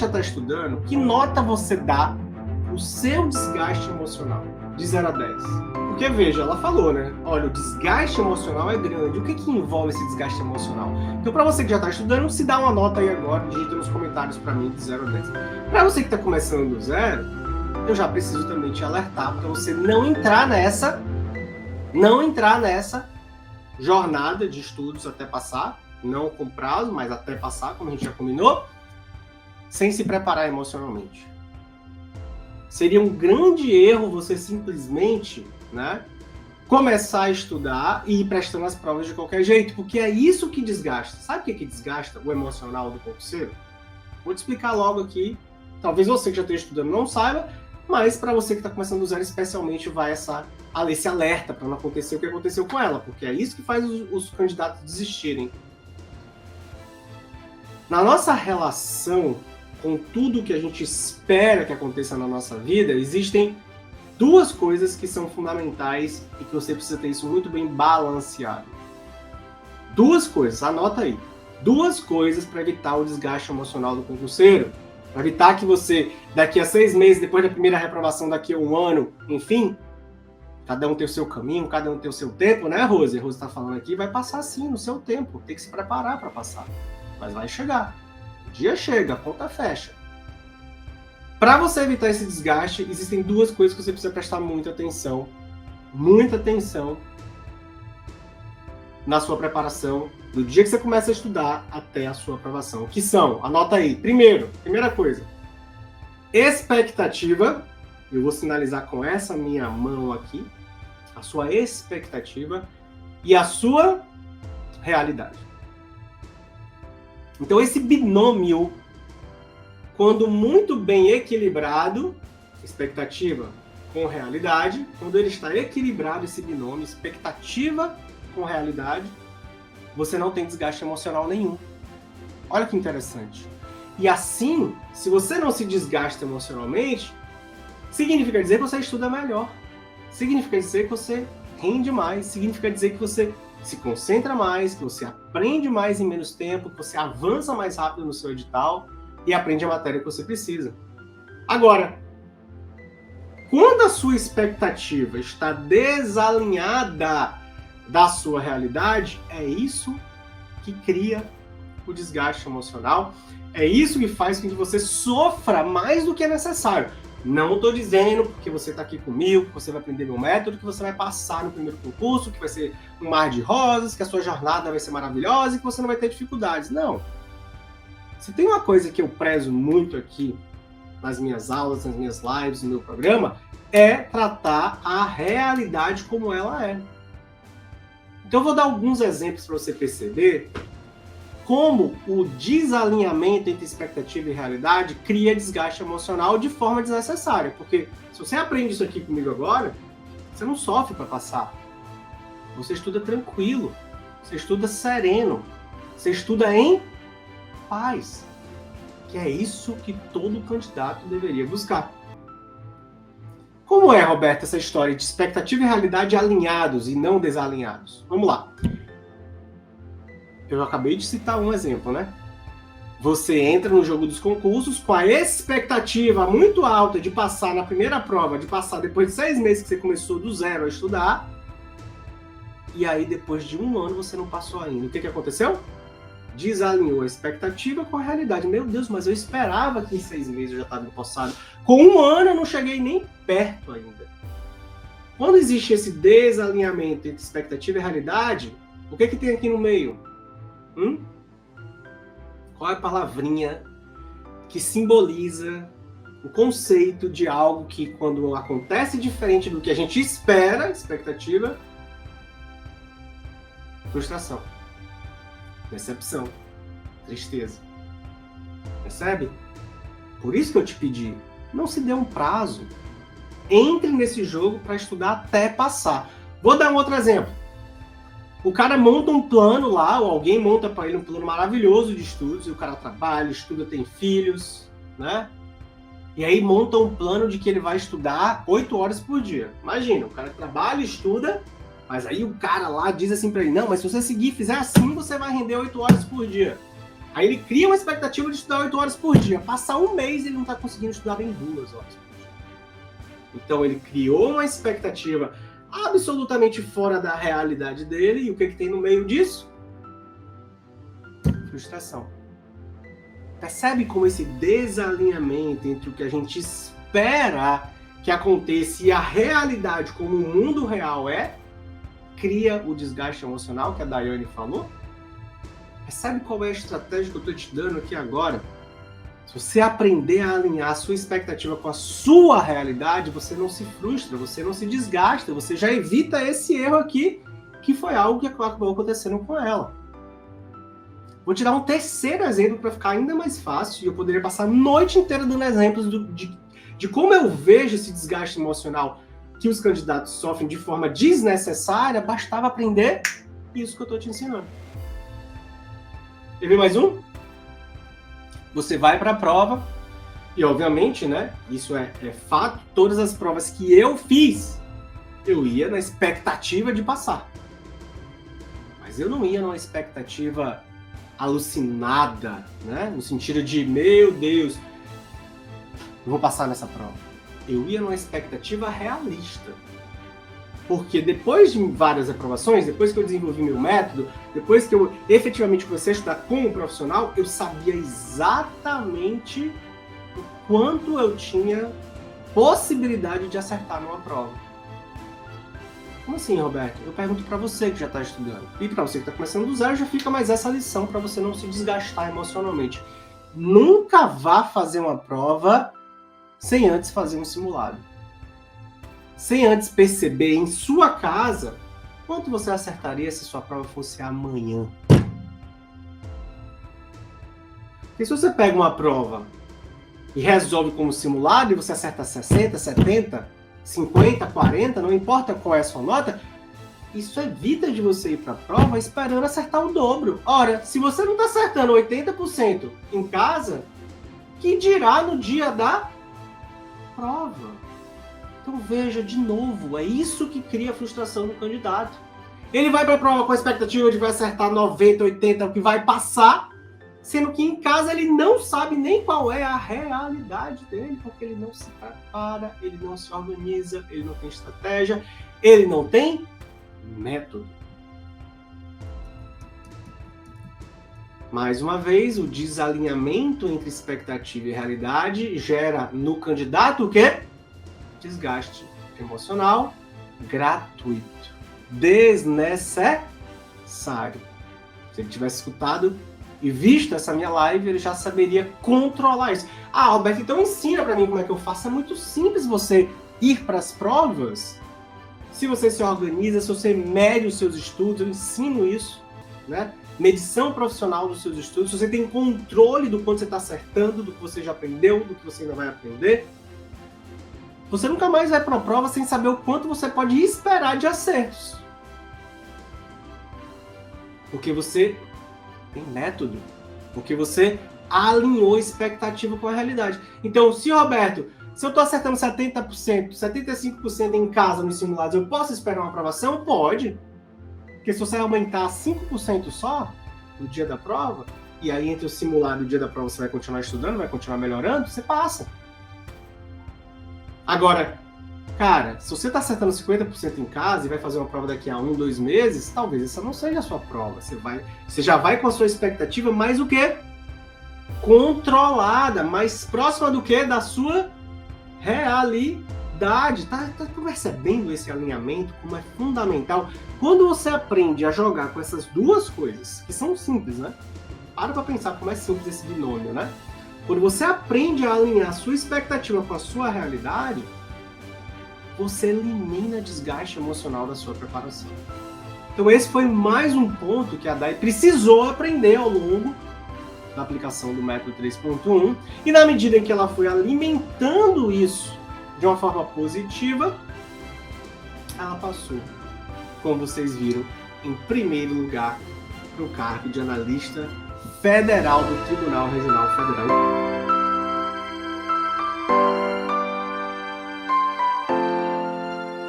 que já está estudando, que nota você dá o seu desgaste emocional? De 0 a 10. Porque, veja, ela falou, né? Olha, o desgaste emocional é grande. O que envolve esse desgaste emocional? Então, para você que já está estudando, se dá uma nota aí agora, digita nos comentários para mim de 0 a 10. Para você que está começando do zero, eu já preciso também te alertar para você não entrar nessa jornada de estudos até passar, não com prazo, mas até passar, como a gente já combinou, sem se preparar emocionalmente. Seria um grande erro você simplesmente, né, começar a estudar e ir prestando as provas de qualquer jeito, porque é isso que desgasta. Sabe o que desgasta o emocional do concurseiro? Vou te explicar logo aqui. Talvez você que já esteja estudando não saiba, mas para você que está começando do zero, especialmente vai esse alerta para não acontecer o que aconteceu com ela, porque é isso que faz os candidatos desistirem. Na nossa relação com tudo que a gente espera que aconteça na nossa vida, existem duas coisas que são fundamentais e que você precisa ter isso muito bem balanceado. Duas coisas, anota aí. Duas coisas para evitar o desgaste emocional do concurseiro, para evitar que você, daqui a 6 meses, depois da primeira reprovação, daqui a 1 ano, enfim, cada um tem o seu caminho, cada um tem o seu tempo, né, Rose? A Rose está falando aqui, vai passar sim no seu tempo, tem que se preparar para passar, mas vai chegar. O dia chega, a conta fecha. Para você evitar esse desgaste, existem duas coisas que você precisa prestar muita atenção na sua preparação, do dia que você começa a estudar até a sua aprovação, que são, anota aí, primeira coisa, expectativa, eu vou sinalizar com essa minha mão aqui, a sua expectativa e a sua realidade. Então esse binômio, quando muito bem equilibrado, expectativa com realidade, quando ele está equilibrado, esse binômio, expectativa com realidade, você não tem desgaste emocional nenhum. Olha que interessante. E assim, se você não se desgasta emocionalmente, significa dizer que você estuda melhor. Significa dizer que você rende mais. Significa dizer que você se concentra mais, que você aprende mais em menos tempo, que você avança mais rápido no seu edital e aprende a matéria que você precisa. Agora, quando a sua expectativa está desalinhada da sua realidade, é isso que cria o desgaste emocional, é isso que faz com que você sofra mais do que é necessário. Não estou dizendo porque você está aqui comigo, que você vai aprender meu método, que você vai passar no primeiro concurso, que vai ser um mar de rosas, que a sua jornada vai ser maravilhosa e que você não vai ter dificuldades. Não. Se tem uma coisa que eu prezo muito aqui nas minhas aulas, nas minhas lives, no meu programa, é tratar a realidade como ela é. Então eu vou dar alguns exemplos para você perceber como o desalinhamento entre expectativa e realidade cria desgaste emocional de forma desnecessária. Porque se você aprende isso aqui comigo agora, você não sofre para passar. Você estuda tranquilo, você estuda sereno, você estuda em paz. Que é isso que todo candidato deveria buscar. Como é, Roberto, essa história de expectativa e realidade alinhados e não desalinhados? Vamos lá. Eu acabei de citar um exemplo, né? Você entra no jogo dos concursos com a expectativa muito alta de passar na primeira prova, de passar depois de 6 meses que você começou do zero a estudar, e aí depois de 1 ano você não passou ainda. O que aconteceu? Desalinhou a expectativa com a realidade. Meu Deus, mas eu esperava que em 6 meses eu já estava empossado. Com 1 ano eu não cheguei nem perto ainda. Quando existe esse desalinhamento entre expectativa e realidade, o que tem aqui no meio? Qual é a palavrinha que simboliza o conceito de algo que, quando acontece diferente do que a gente espera, expectativa, frustração, decepção, tristeza. Percebe? Por isso que eu te pedi, não se dê um prazo. Entre nesse jogo para estudar até passar. Vou dar um outro exemplo. O cara monta um plano lá, ou alguém monta para ele um plano maravilhoso de estudos, e o cara trabalha, estuda, tem filhos, né? E aí monta um plano de que ele vai estudar 8 horas por dia. Imagina, o cara trabalha, estuda, mas aí o cara lá diz assim para ele, não, mas se você seguir, fizer assim, você vai render 8 horas por dia. Aí ele cria uma expectativa de estudar 8 horas por dia. Passa um mês e ele não está conseguindo estudar nem 2 horas por dia. Então ele criou uma expectativa absolutamente fora da realidade dele. E o que tem no meio disso? Frustração. Percebe como esse desalinhamento entre o que a gente espera que aconteça e a realidade como o mundo real cria o desgaste emocional que a Daiane falou? Percebe qual é a estratégia que eu estou te dando aqui agora? Se você aprender a alinhar a sua expectativa com a sua realidade, você não se frustra, você não se desgasta, você já evita esse erro aqui, que foi algo que acabou acontecendo com ela. Vou te dar um terceiro exemplo para ficar ainda mais fácil, e eu poderia passar a noite inteira dando exemplos de como eu vejo esse desgaste emocional que os candidatos sofrem de forma desnecessária. Bastava aprender isso que eu estou te ensinando. Quer ver mais um? Você vai para a prova, e obviamente, né, isso é fato, todas as provas que eu fiz, eu ia na expectativa de passar. Mas eu não ia numa expectativa alucinada, né, no sentido de, meu Deus, eu vou passar nessa prova. Eu ia numa expectativa realista. Porque depois de várias aprovações, depois que eu desenvolvi meu método, depois que eu efetivamente comecei a estudar como profissional, eu sabia exatamente o quanto eu tinha possibilidade de acertar numa prova. Como assim, Roberto? Eu pergunto para você que já está estudando. E para você que está começando do zero, já fica mais essa lição para você não se desgastar emocionalmente. Nunca vá fazer uma prova sem antes fazer um simulado. Sem antes perceber em sua casa quanto você acertaria se sua prova fosse amanhã. Porque se você pega uma prova e resolve como simulado e você acerta 60, 70, 50, 40, não importa qual é a sua nota, isso evita de você ir para a prova esperando acertar o dobro. Ora, se você não está acertando 80% em casa, que dirá no dia da prova? Então veja, de novo, é isso que cria a frustração do candidato. Ele vai para a prova com a expectativa de vai acertar 90, 80, o que vai passar, sendo que em casa ele não sabe nem qual é a realidade dele, porque ele não se prepara, ele não se organiza, ele não tem estratégia, ele não tem método. Mais uma vez, o desalinhamento entre expectativa e realidade gera no candidato o quê? Desgaste emocional gratuito, desnecessário. Se ele tivesse escutado e visto essa minha live, ele já saberia controlar isso. Ah, Roberto, então ensina para mim como é que eu faço. É muito simples você ir para as provas. Se você se organiza, se você mede os seus estudos, eu ensino isso, né? Medição profissional dos seus estudos, se você tem controle do quanto você está acertando, do que você já aprendeu, do que você ainda vai aprender. Você nunca mais vai para a prova sem saber o quanto você pode esperar de acertos. Porque você tem método. Porque você alinhou a expectativa com a realidade. Então, se Roberto, se eu estou acertando 70%, 75% em casa nos simulados, eu posso esperar uma aprovação? Pode. Porque se você aumentar 5% só no dia da prova, e aí entre o simulado e o dia da prova você vai continuar estudando, vai continuar melhorando, você passa. Agora, cara, se você está acertando 50% em casa e vai fazer uma prova daqui a 1, 2 meses, talvez essa não seja a sua prova. Você já vai com a sua expectativa mais o quê? Controlada, mais próxima do quê? Da sua realidade. Tá percebendo esse alinhamento, como é fundamental? Quando você aprende a jogar com essas duas coisas, que são simples, né? Para pensar como é simples esse binômio, né? Quando você aprende a alinhar a sua expectativa com a sua realidade, você elimina desgaste emocional da sua preparação. Então esse foi mais um ponto que a Dai precisou aprender ao longo da aplicação do método 3.1, e na medida em que ela foi alimentando isso de uma forma positiva, ela passou, como vocês viram, em primeiro lugar para o cargo de analista federal do Tribunal Regional Federal.